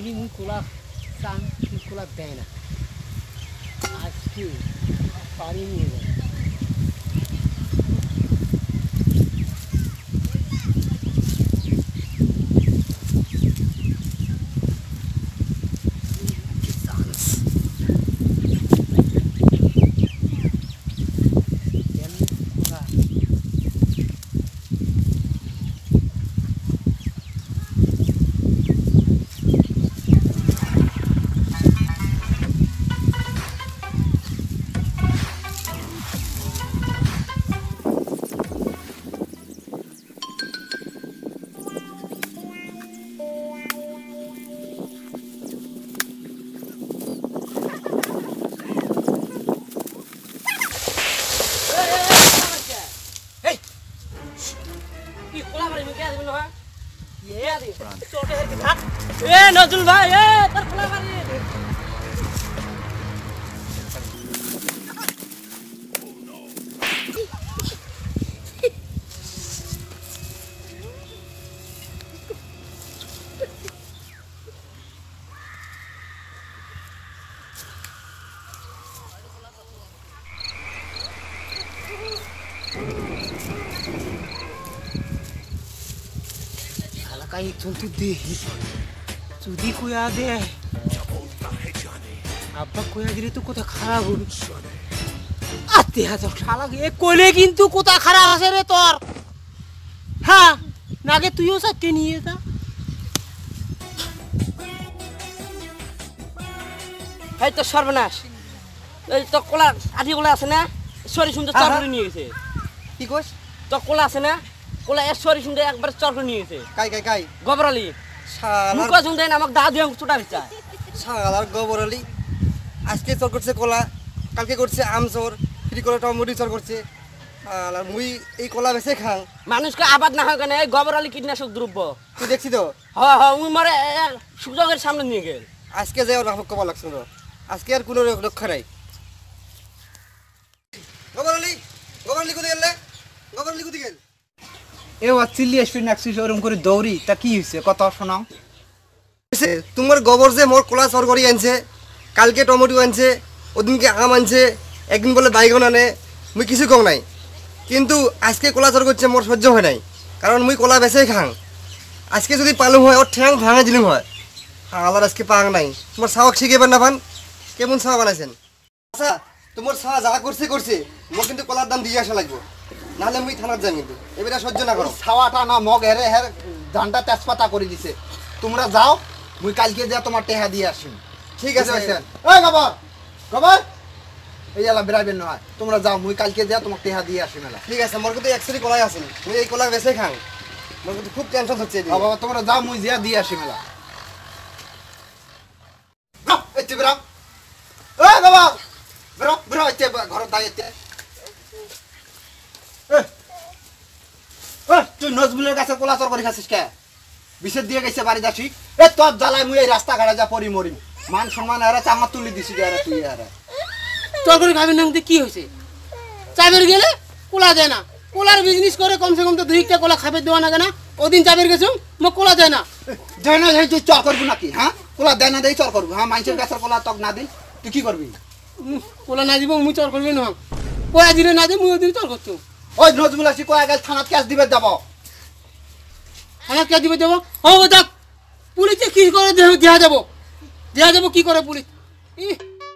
Daily মুই কোলা চান কোলা দেয় না আজকে পারি নিয়ে যায় নজরুল ভাই তোর খোলা মারি Kay tuntu deh, sudi kuya deh. Apa kuya jadi tu kota khara hobi. Ate hajar khala ge kole kintu kota khara ase re tor. Ha, nage tuiyo sakke niye ta. Hai to সর্বনাশ। এই তো কোলা আদি কোলা আছে না? Sorry সুন্দর চরকরি নিয়ে গেছে। কি কইছ? তো কোলা আছে না? কোলা সরি সুন্দর একবার চরকরি নিয়ে গেছে। কাই গোবরালি শালা মুকা সুন্দর আমাক দা দিয়ে চুটা দিছা শালার গোবরালি আজকে চর করছে কোলা কালকে করছে আমচর ফ্রি করে টমেটো চর করছে শালা মুই এই কোলা বেচে খাং মানুষকে আবাদ না হয় কেন এই গোবরালি কীটনাশক দ্রব্য তুই দেখছিস তো হ্যাঁ মুই মারে সুযোগের সামনে নিয়ে গেল আজকে যাই ওর কবা লাগছ না আজকে আর কোনো রক্ষা নাই গোবরালি কোথায় গেল গোবরালি কোথায় গেল এ চিল্লি আসবি নাকছিস ওরকম করে দৌড়ি তা কি হয়েছে কত শোনাও তোমার গোবর যে মোর কোলা চর করি আনছে কালকে টমেটো আনছে ওদিনকে আম আনছে একদিন বলে বাইগন আনে মুই কিছু কম নাই কিন্তু আজকে কোলা চর করছে মোর সহ্য হয় নাই কারণ মুই কোলা বেচেই খাং আজকে যদি পালুম হয় ওর ঠ্যাং ভাঙা দিলুম হয় আলার আজকে পাং নাই তোমার সাওয়াক শিখেবেন না ভান কেমন সাওয়া বানাইছেন আচ্ছা তোমার সাওয়া যা করছে মোর কিন্তু কোলার দাম দিয়ে আসা লাগবে নাহলে মুই থানার যাই কিন্তু এবারে সহ্য না করো ছাওয়াটা না মগ হেরে হের ধানটা তেজপাতা করে দিছে তোমরা যাও মুই কালকে যা তোমার টেহা দিয়ে আসি ঠিক আছে ভাইজান এই খবর এই এলা বেরাবেন না তোমরা যাও মুই কালকে যা তোমার টেহা দিয়ে আসি মেলা ঠিক আছে মোর কিন্তু এক্সরি কলাই আছে মুই এই কলা বেচে খাং মোর কিন্তু খুব টেনশন হচ্ছে বাবা তোমরা যাও মুই যা দিয়ে আসি মেলা এই তুই বেরাও এই বাবা বেরাও এই ঘর দাইতে তুই নজরুলের কাছে কোলা চর করে খাচ্ছিস কে বিশেষ দিয়ে গেছে বাড়ি যাচ্ছি এ তোর জ্বালায় মুই এই রাস্তা ঘাটে যা পরি মরি মান সম্মান হারা চামা তুলি দিছি আরে তুই আরে চর করে খাবি না কি হয়েছে চাবের গেলে কোলা যায় না কোলার বিজনেস করে কমসে কম তো দুইটা কোলা খাবে দেওয়া না কেন ওদিন চাবের গেছুম মো কোলা যায় না তুই চর করবি নাকি হ্যাঁ কোলা দেয় না দেই চর করবি হ্যাঁ মানুষের কাছে কোলা তক না দিই তুই কি করবি কোলা না দিব মুই চর করবি না কয়া দিলে না দিই মুই ওদিন চর করছো ওই নজরুল আসি কয়া গেল থানাত ক্যাশ দিবে যাব থানাত ক্যাশ দিবে যাব ও দেখ পুলিশে কি করে দেয়া যাব কি করে পুলিশ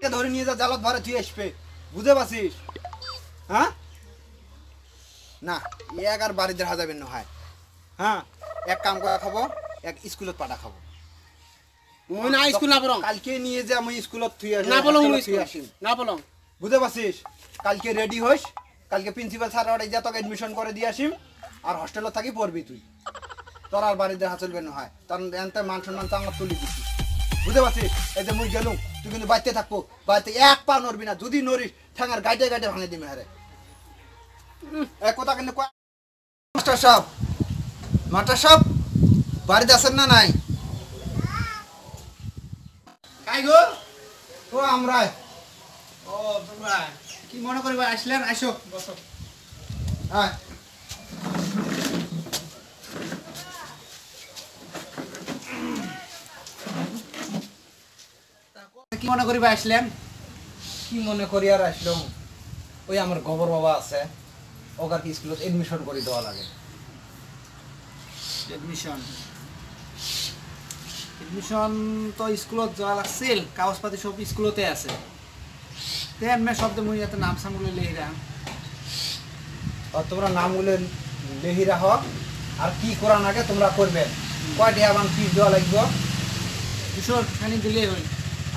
কে ধরে নিয়ে যা জালত ভরে তুই আসবে বুঝে পাছিস হ্যাঁ না এক আর বাড়ি দেখা যাবে না হয় হ্যাঁ এক কাম করা খাবো এক স্কুলত পাঠা খাবো মুই না স্কুল না পড়ং কালকে নিয়ে যা আমি স্কুলত তুই আসি না বলং না বলং বুঝে পাছিস কালকে রেডি হইস কালকে প্রিন্সিপাল স্যার ওরে যা তোকে এডমিশন করে দিয়ে আসিম আর হোস্টেলে থাকি পড়বি তুই তোর আর বাড়ি দেখা চলবে না হয় তার এনতে মান সম্মান চাঙ্গা তুলি দিছিস বুঝতে পারছিস এই যে মুই গেলুম তুই কিন্তু বাড়িতে থাকবো বাড়িতে এক পা নড়বি না যদি নড়িস ঠ্যাঙার গাইটে ভাঙে দিবি হারে এক কথা কিন্তু মাস্টার সাহেব বাড়িতে আছেন না নাই কাই গো ও আমরা ও তোমরা কি মনে করিবা আসলেন আইসো বসো হ্যাঁ কি মনে করিবা আসলেন? কি মনে করি আর আসলাম, ওই আমার গোবর বাবা আছে, ওকার কি স্কুলত এডমিশন করে দেওয়া লাগে। এডমিশন এডমিশন তো স্কুলত যাওয়া লাগছিল, কাগজপাতি সব স্কুলতে আছে। তেন মে শব্দ মুই যাতে নাম সামগুলো লিখে রাখ। আর তোমরা নামগুলো লেহি রাখো, আর কি করা নাগে তোমরা করবে। কয়টা আমার ফিস দেওয়া লাগবে? 200 খানি দিলেই হল।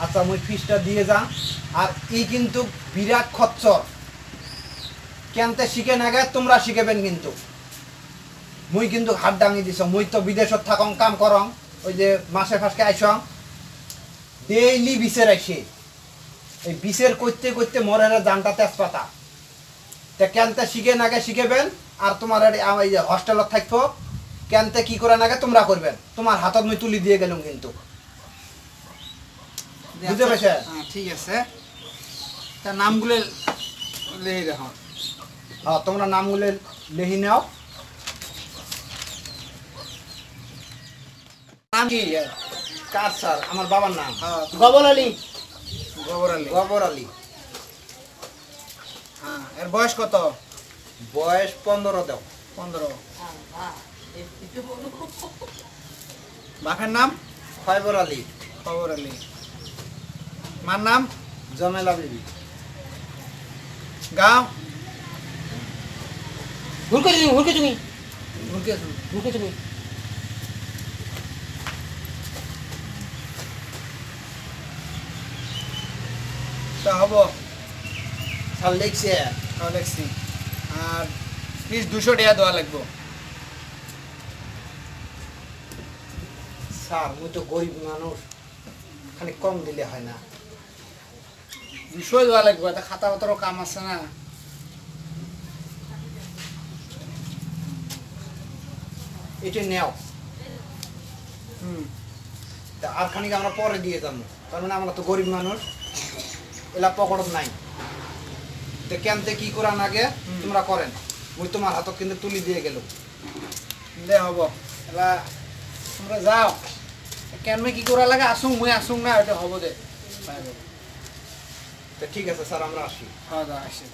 আচ্ছা মুই ফিসটা দিয়ে যান। আর ই কিন্তু বিরাট খচ্চর, কেনতে শিখে না গে তোমরা শিখেবেন কিন্তু। মুই কিন্তু হাত ডাঙি দিছ, মুই তো বিদেশত থাকং কাম করং, ওই যে মাসে ফাঁসকে আইসং ডেইলি বিচের আইসে, এই বিচের করতে করতে মরের জানটা তেজপাতা। তা কেনতে শিখে না গে শিখেবেন, আর তোমার এই যে হস্টেলত থাকবো কেনতে কি করে না গে তোমরা করবেন। তোমার হাতত মুই তুলি দিয়ে গেলাম কিন্তু, বুঝতে পেরেছে? হ্যাঁ ঠিক আছে, তা নামগুলো লিখে রাখ। হ্যাঁ তোমরা নামগুলো লিখে নাও। নাম কি? কার স্যার? আমার বাবার নাম গোবর আলী। গোবর আলী। গোবর আলী। হ্যাঁ, এর বয়স কত? বয়স 15 দাও। 15। বাপের নাম? খয়বর আলী। খবর আলী। মার নাম? জমেলা বিবি। গাঁও? হুরকে তুমি ভুলকে তুমি তা হব। স্যার লিখছে। দেখছি। আর ফিস 200 টাকা দেওয়া লাগবো। স্যার মুই তো গরিব মানুষ, খালি কম দিলে হয় না। 200 দেওয়া লাগবো, এটা খাতা পত্রও কাম আছে না। এটা নেও। হুম। তা আর খানিক আমরা পরে দিয়ে যাবো, তার মানে আমরা তো গরিব মানুষ, এলা পকড়ত নাই। তো কেনতে কি করা নাগে তোমরা করেন, মুই তোমার হাতত কিন্তু তুলি দিয়ে গেল। দে হব। এলা তোমরা যাও, কেনমে কি করা লাগে আসুং, মুই আসুং না, এটা হব দে। তো ঠিক আছে স্যার, আমরা আসি। হ্যাঁ দা আসি।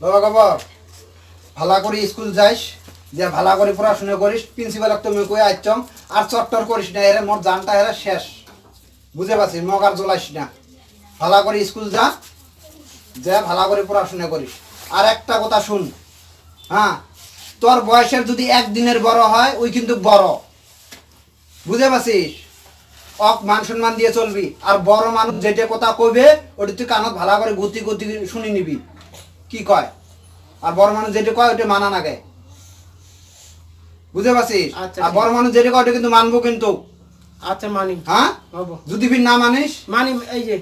বাবা খবর ভালো করে স্কুল যাইস, যে ভালো করে পড়াশোনা করিস। প্রিন্সিপাল তুমি কই আইচম, আর চট্টর করিস না, এর মোর জানটা এরা শেষ, বুঝে পাচ্ছিস? মগার জ্বলাইস না, ভালো করে স্কুল যা, যে ভালো করে পড়াশোনা করিস। আর একটা কথা শুন, হ্যাঁ, তোর বয়সের যদি একদিনের বড় হয় ওই কিন্তু বড়, বুঝে পাচ্ছিস? অক মান সম্মান দিয়ে চলবি। আর বড় মানুষ যেটা কথা কইবে ওটা তুই কানত ভালো করে গতি গতি শুনি নিবি কি কয়। আর বড় মানুষ যেটা কয় ওটা মানা না গায়, বুঝতে পারছিস? আচ্ছা, আর বড় মানুষ যেটা কয় ওটা কিন্তু মানবো কিন্তু। আচ্ছা মানি। হ্যাঁ, হব। যদি ফির না মানিস, মানি এই যে।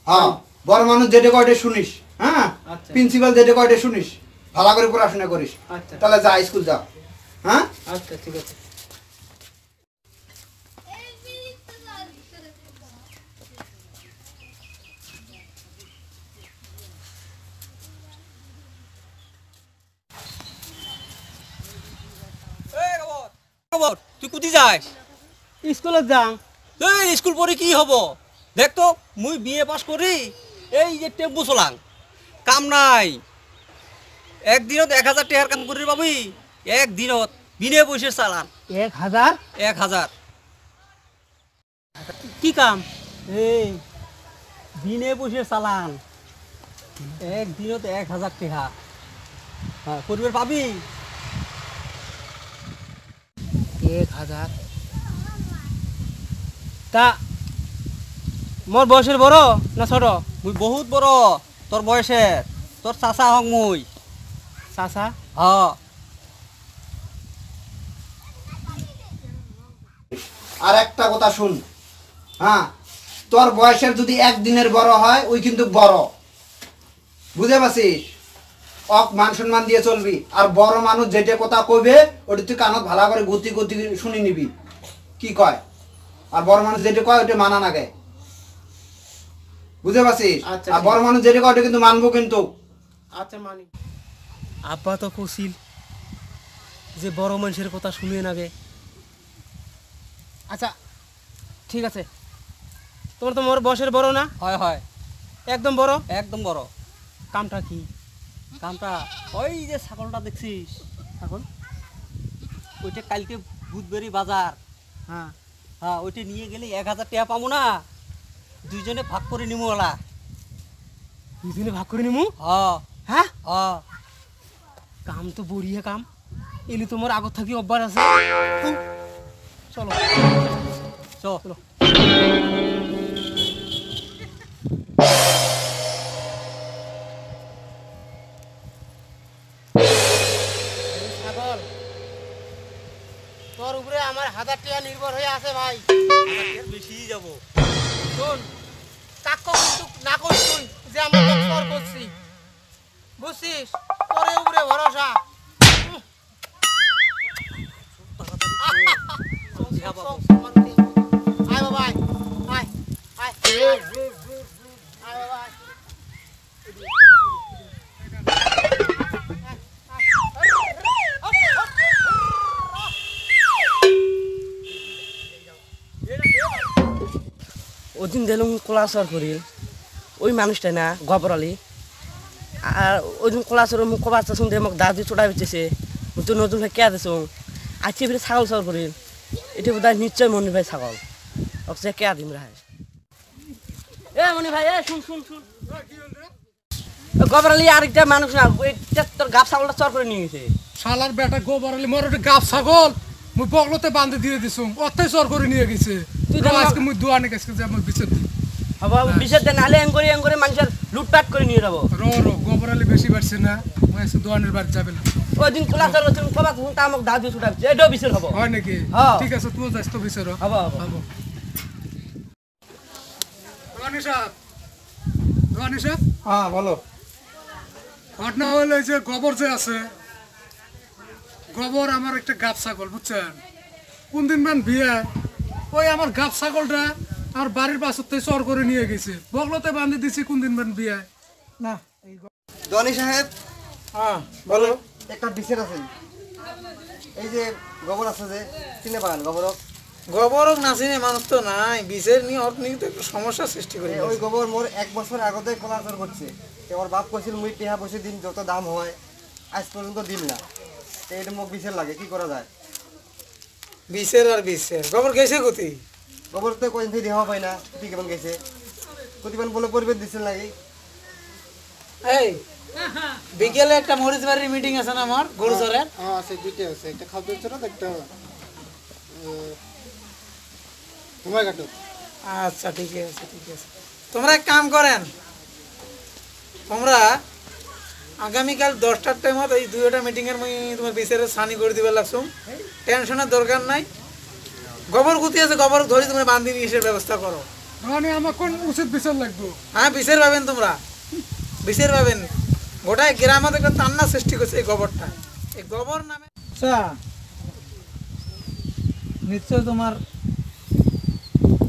হ্যাঁ, বড় মানুষ যেটা কয় ওটা শুনিস। হ্যাঁ, আচ্ছা। প্রিন্সিপাল যেটা কয় ওটা শুনিস, ভালো করে পড়াশোনা করিস। আচ্ছা। তাহলে যা স্কুল যা। হ্যাঁ আচ্ছা ঠিক আছে। তুই কুতি যাস? স্কুলত যাও। এই স্কুল পড়ে কি হব? দেখ তো মুই বিএ পাস করি, এই যে টেম্পু চলাং, কাম নাই। একদিনত 1000 টাকার কাম করি পাবি, একদিনত বিনে পয়সা চালান 1000? 1000। কি কাম? এই বিনে পয়সা চালান, একদিনত 1000 টাকা। হ্যাঁ, পরিবার পাবি। 1000? তা মোর বয়সের বড় না ছোট? মুই বহুত বড় তোর বয়সের, তোর চাচা হং মুই। চাচা? হ্যাঁ। আর একটা কথা শুন, হ্যাঁ, তোর বয়সের যদি একদিনের বড় হয় ওই কিন্তু বড়, বুঝে পাচ্ছিস? অক মান সম্মান দিয়ে চলবি। আর বড় মানুষ যেটা কথা কইবে ওটা তুই কানত ভালো করে গতি গতি শুনি নিবি কি কয়। আর বড় মানুষ যেটা কয় ওটা মানা না গায়, বুঝে পাচ্ছিস? আচ্ছা, আর বড় মানুষ যেটা কয় ওটা কিন্তু মানবো কিন্তু। আচ্ছা মানি। আব্বা তো কছিল যে বড় মানুষের কথা শুনে নাগে। আচ্ছা ঠিক আছে, তোমার তো মোর বয়সের বড় না? হয় হয় একদম বড়। একদম বড়। কামটা কি? কামটা ওই যে ছাগলটা দেখছিস, ছাগল? ওইটা কালকে বুধবারই বাজার। হ্যাঁ। হ্যাঁ, ওইটা নিয়ে গেলে 1000 টাকা পাবো না, দুইজনে ভাগ করে নিমু ওলা। দুজনে ভাগ করে নিমু? হ্যাঁ হ্যাঁ, হ্যাঁ। কাম তো বড়িয়া কাম। এলি তোমার আগত থাকি অভ্যাস আছে। চলো চলো। ছাগল, তোর উপরে আমার 1000 টাকা নির্ভর হয়ে আছে ভাই। বেশি যাবো। শোন, কাকু কিন্তু না করিস তুই যে আমরা তোকে চর করছি, বুঝছিস? তোর উপরে ভরসা। আয় বাবা, আয় আয় আয় আয় বাবা, আয়। ওদিন দিলাম কোলাসর করি ওই মানুষটা না গবর আলী, আর ওইদিন কোলাসর মুখ বাচ্চা শুনতে মোক দাদি চোটা বেঁচেছে, তো নতুন ভাই কে দিছ আজকে ফিরে ছাগল সর করি, এটা বোধ হয় নিশ্চয় মনি ভাই ছাগল ওকে কে দিম রায়। এ মনি ভাই, এ শুন শুন শুন, গবর আলী আরেকটা মানুষ না, ওইটা তোর গাব ছাগলটা চর করে নিয়ে গেছে। শালার বেটা গোবর আলী মোর একটা গাব ছাগল মুই বগলতে বাঁধে দিয়ে দিছুম, অত্যাই চর করে নিয়ে গেছে। তুই তুই আজকে মুই দোয়ানে গেছে যে আমার বিচার দি হব বিশেষ দেন নাহলে এং করে মানুষের লুটপাট করে নিয়ে যাবো। গোবর আলী বেশি বাড়ছে না, মুই আজকে দোয়ানের বাড়ি যাবে না। ওইদিন কোলাসর ওদিন কবা তা মোক দাদি চোটা বেঁচে, এটাও বিচার হবো। হয় নাকি? হ্যাঁ। ঠিক আছে, তুইও যাস তো বিচার হব হব। হবো। দোয়ানি সাহেব, দোয়ানি সাহেব, হ্যাঁ বলো। ঘটনা হলো এই যে গোবর যে আছে, গোবর আমার একটা গাব ছাগল বুঝছেন, কোন দিন মান বিয়ে ওই আমার গাব ছাগলটা আমার বাড়ির পাশে চর করে নিয়ে গেছে, বগলতে বাঁধে দিছি কোন দিন মান বিয়ে না। এই দনি সাহেব, হ্যাঁ বলো। একটা বিচার আছে। এই যে গোবর আছে যে চিনে পান গোবরক, গোবরক নাচিনে মানুষ তো নাই, বিষের নিয়ে ওর নিয়ে তো একটু সমস্যা সৃষ্টি করে ওই গোবর মোর 1 বছর আগতে কলাচর করছে। আমার বাপ কইছিল মুই টিহা বসে দিন যত দাম হয়, আজ পর্যন্ত দিল না। তো এটা মোক বিচার লাগে, কি করা যায়? বিষের আর বিষের গোবর গেছে গতি। গোবর তো কইন থেকে দেওয়া পাই না, ঠিক কেমন গেছে প্রতিবার বলে পরিবেশ দিচ্ছেন লাগে। এই বিকেলে একটা মরিচ বাড়ির মিটিং আছে না আমার গরুচরের। হ্যাঁ আছে, দুইটা আছে, একটা খাদ্য ছিল, একটা তোমার কাটো। আচ্ছা ঠিক আছে ঠিক আছে, তোমরা এক কাম করেন, তোমরা আগামীকাল 10টার টাইমত এই দুইটা মিটিংয়ের মুই তোমার বিচারে সানি করে দিবে লাগছুম, টেনশনের দরকার নাই। গোবর গুতি আছে, গোবর ধরি তোমরা বান্ধি নিয়ে ব্যবস্থা করো। মানে আমার কোন উচিত বিচার লাগবে? হ্যাঁ বিচার পাবেন, তোমরা বিচার পাবেন। গোটায় গ্রামে একটা তান্না সৃষ্টি করছে এই গোবরটা, এই গোবর নামে। আচ্ছা নিশ্চয় তোমার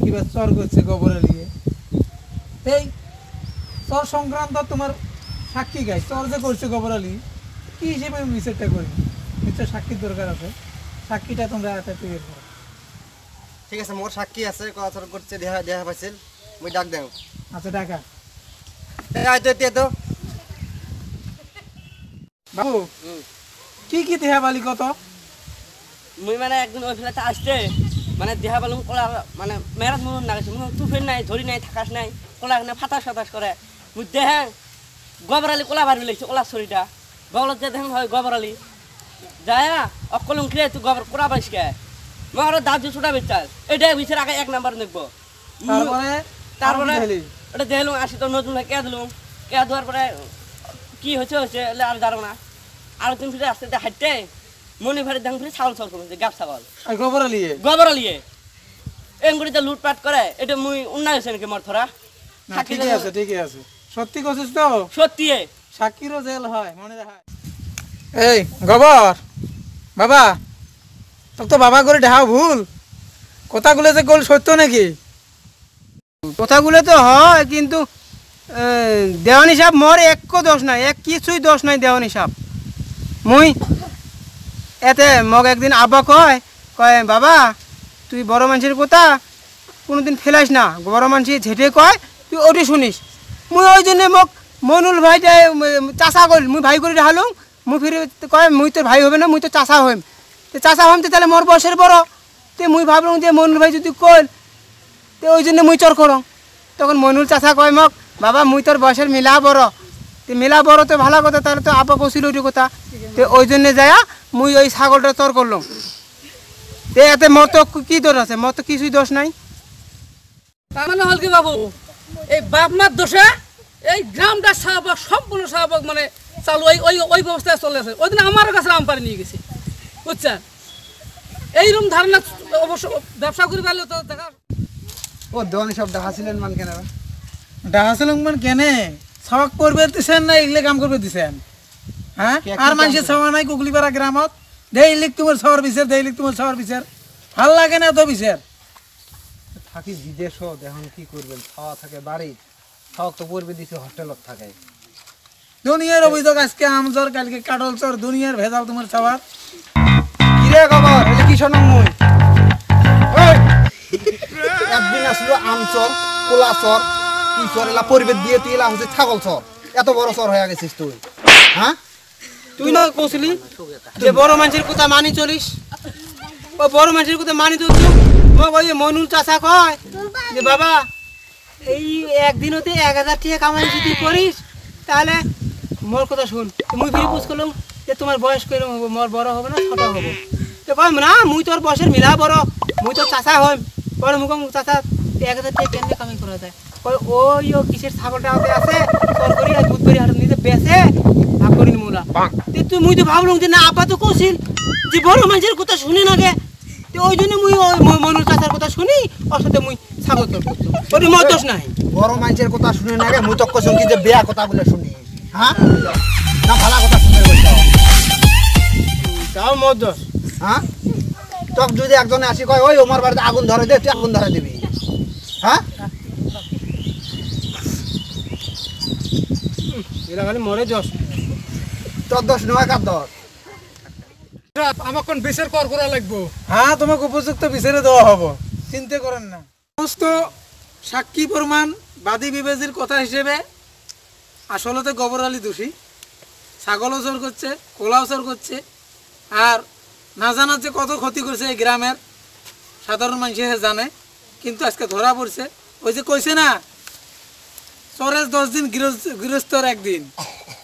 কিবা চর করছে গোবরে নিয়ে, এই চর সংক্রান্ত তোমার সাক্ষী গাই চর যে করছে গোবর আলী, কি হিসেবে আমি বিচারটা করি? নিশ্চয় সাক্ষীর দরকার আছে, সাক্ষীটা তোমরা একটা তৈরি করো। ঠিক আছে, মোর সাক্ষী আছে, কলাচর করছে, দেহা দেহা পাইছিল, মুই ডাক দেও। আচ্ছা টাকা আয় তো এতে তো বাবু কি কি দেহা বালি কত? মুই মানে একদিন ওই ফেলাতে আসছে, মানে দেহা পালুম কলা, মানে মেরাত মন না গেছে, তুফের নাই, ধরি নাই, থাকাস নাই, কলা এখানে ফাটাস ফাটাস করে। মুই দেহে গোবর আলী কলা ভাবি লাগছে, কলা ছড়িটা বগলত যে দেখেন হয় গোবর আলী যায় অকলম খেয়ে তুই গোবর কোড়া পাইস কে, আমার দাঁত ছোটা বেচাল, এটাই বিচার আগে 1 নাম্বার দেখবো। তারপরে ওটা দেখলুম, আসি তো নতুন কে দিলুম, কে দেওয়ার পরে কি হয়েছে হয়েছে আর জানো না, আর তুমি ফিরে আসতে হাঁটতে মনে ভারে দেখ ফিরে ছাগল চল করছে, গাব ছাগল গোবর আলী গোবর আলিয়ে এমগুড়িতে লুটপাট করে, এটা মুই উন্নয় হয়েছে নাকি মোর থরা? ঠিকই আছে ঠিকই আছে, সত্যি কছিস তো? সত্যি সাক্ষীরও জেল হয় মনে রাখ। এই গোবর বাবা, তোর তো বাবা করে ঢাও ভুল, কথাগুলো যে গোল সত্য নাকি? কথাগুলো তো হয়, কিন্তু দেওয়ানি সাহেব মোর একো দোষ নাই, এক কিছুই দোষ নাই দেওয়ানি সাহেব। মুই এতে মোক একদিন আব্বা কয় কয় বাবা তুই বড় মানুষের কথা কোনোদিন ফেলাইস না, বড় মানুষ ঝেঁটে কয় তুই ওটি শুনিস। মুই ওই জন্যে মোক মনুল ভাইটা চাষা করি, মুই ভাই করে হালুম, মুই ফিরে কয় মুই তোর ভাই হবে না, মুই তো চাষা হইম। তো চাষা হইম তো তাহলে মোর বয়সের বড়, তো মুই ভাবলাম যে মনুল ভাই যদি কল তো ওই জন্য মুই চর করং। তখন মনুল চাষা কয় মোক বাবা মুই তোর বয়সের মিলা বড়, তো মিলা বড় তো ভালো কথা, তাহলে তো আপা কছিল ওইটি কথা। তো ওই জন্যে যায়া মুই ওই ছাগলটা চর করলাম। তো এতে মোর তো কি দোষ আছে? মোর তো কিছুই দোষ নাই। তার মানে হল কি বাবু, এই বাপ মার দোষে এই গ্রামটা শাহবাগ সম্পূর্ণ শাহবাগ মানে চালু ওই ওই ওই ব্যবস্থায় চলে আছে। ওই দিন আমার কাছে আম পাড়ি নিয়ে গেছে, বুঝছেন? এইরকম ধারণা অবশ্য ব্যবসা করে পারলে তো দেখা। ও দেওয়ানি সব দেখাছিলেন মান কেন? ডাহাসলং মান কেনে সবাক করবে দিছেন না এগুলো কাম করবে দিছেন? হ্যাঁ, আর মানুষের সভা নাই কুকলিপাড়া গ্রামত, দেইলিক তোমার শহর বিচার, দেইলিক তোমার শহর বিচার, ভাল লাগে না তো বিচার। থাকি বিদেশ এখন কি করবেন, খাওয়া থাকে বাড়ি, খাওয়া তো পড়বে দিছে হোস্টেলত থাকে। দুনিয়ার অভিযোগ আজকে আমজর, কালকে কাটল চর, দুনিয়ার ভেজাল তোমার সবার। কিরে খবর? এটা কি শোনাম মুই? ওই একদিন আসলো আমচর, কোলাচর, কি চর এলা পরিবেশ দিয়ে তুই এলা হচ্ছে ছাগল চর। এত বড় চর হয়ে গেছিস তুই, হ্যাঁ? তুই না কৌশলি যে বড় মানুষের কথা মানি চলিস, ও বড় মানুষের কথা মানি চলছো। মোক ওই মনুল চাষা কয় যে বাবা এই একদিনতে 1000 টাকা কামাই যদি করিস তাহলে মোর কথা শুন। মুই ফিরে পুষ করলাম যে তোমার বয়স কইলাম মোর বড় হবে না ছোট হবে? তো কয় না মুই তোর বয়সের মিলা বড়, মুই তো চাষা হই। বড় মুখ চাষা 1000 টাকা কেমনে কামাই করা যায়? কয় ওই ও কিসের ছাগলটা আছে সরকারি আর দুধ করি হাট নিতে বেচে ভাগ করি মুলা। তুই মুই তো ভাবলাম যে না আপা তো কৌশল যে বড় মানুষের কথা শুনে না গে, তো ওই জন্য মুই ওই মনুর চাষার কথা শুনি ওর সাথে মুই ছাগল চর করতো। ওর মোর দোষ নাই। বড় মানুষের কথা শুনে না গে, মুই তো কইছম কি যে বেয়া কথা বলে শুনি, হ্যাঁ? না ভালো কথা শুনে বলছ, তাও মোর দোষ। হ্যাঁ? তোক যদি একজনে আসি কয় ওই আমার বাড়িতে আগুন ধরে দে, তুই আগুন ধরে দিবি, হ্যাঁ? এরা খালি মরে দোষ। তোর দোষ নয়, কার দোষ? আমার কোন বিচার করা লাগবো। হ্যাঁ, তোমাকে উপযুক্ত বিচারে দেওয়া হবো, চিন্তা করেন না। সমস্ত সাক্ষী প্রমাণ বাদী বিবাদীর কথা হিসেবে আসলে গোবর আলী দোষী। ছাগলও চোর করছে, কোলাও চোর করছে, আর না জানার যে কত ক্ষতি করছে এই গ্রামের সাধারণ মানুষের জানে, কিন্তু আজকে ধরা পড়ছে। ওই যে কইছে না চোরের 10 দিন গৃহস্থর একদিন,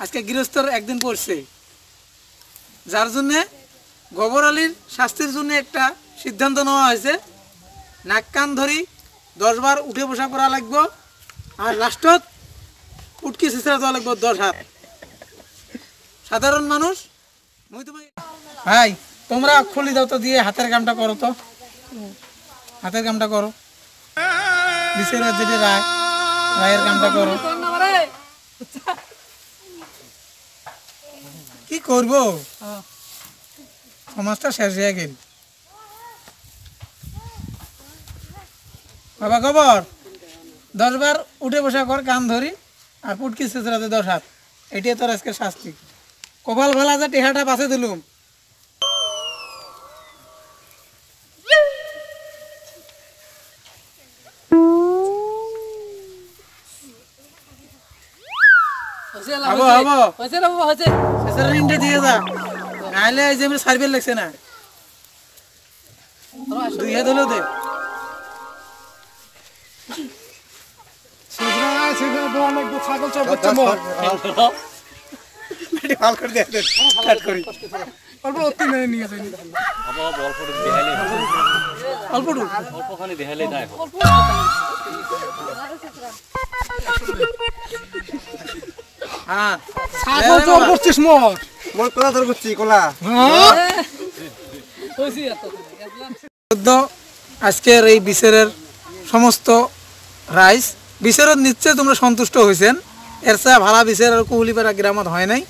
আজকে গৃহস্থর একদিন পড়ছে। যার জন্যে গোবর আলীর শাস্তির জন্য একটা সিদ্ধান্ত নেওয়া হয়েছে, নাক কান ধরি 10 বার উঠে বসা করা লাগবে, আর লাস্টত উটকি ছিঁচড়া দেওয়া লাগবে 10 হাত। সাধারণ মানুষ ভাই তোমরা খুলি দাও তো, দিয়ে হাতের কামটা করো তো, হাতের কামটা করো, বিচারের যেটা রায়, রায়ের কামটা করো। কি করবো, সমাজটা শেষ হয়ে গেল। বাবা খবর 10 বার উঠে বসা কর, কান ধরি, আর পুটকি ছেঁচড়াতে 10 হাত। এটাই তোর আজকে শাস্তি। কপাল ভালা যে টেহাটা বাঁচে দিলুম। হবো হবো হয়েছে রে বাবা, হয়েছে। ছেঁচড়া ইন্ডে দিয়ে যা, নাহলে এই যে সার্ভে লাগছে না, 2 হাত হলেও দে। ছাগল চর করছে মোর। ভাল করে দে, কাট করি। অল্প অতি নিয়ে যাই। অল্প টুকু। হ্যাঁ, ছাগল চর করছিস মোর। মোর কোলা চর করছি, কোলা। হয়েছে এত। আজকের এই বিচারের সমস্ত রাইস বিচারত নিশ্চয় তোমরা সন্তুষ্ট হয়েছেন। এর চেয়ে ভালো বিচার আর কুহুলিপাড়া গ্রামত হয় নাই।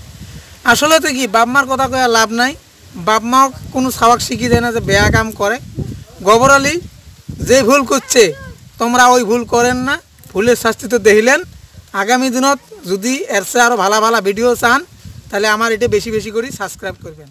আসলে তো কি বাপমার কথা কয়া লাভ নাই, বাপমাও কোনো সাবাক শিখি দেয় না যে বেয়া কাম করে। গোবর আলী যে ভুল করছে তোমরা ওই ভুল করেন না, ভুলের শাস্তি তো দেখিলেন। আগামী দিনত যদি এর চেয়ে আরও ভালো ভালো ভিডিও চান তাহলে আমার এটা বেশি বেশি করে সাবস্ক্রাইব করবেন।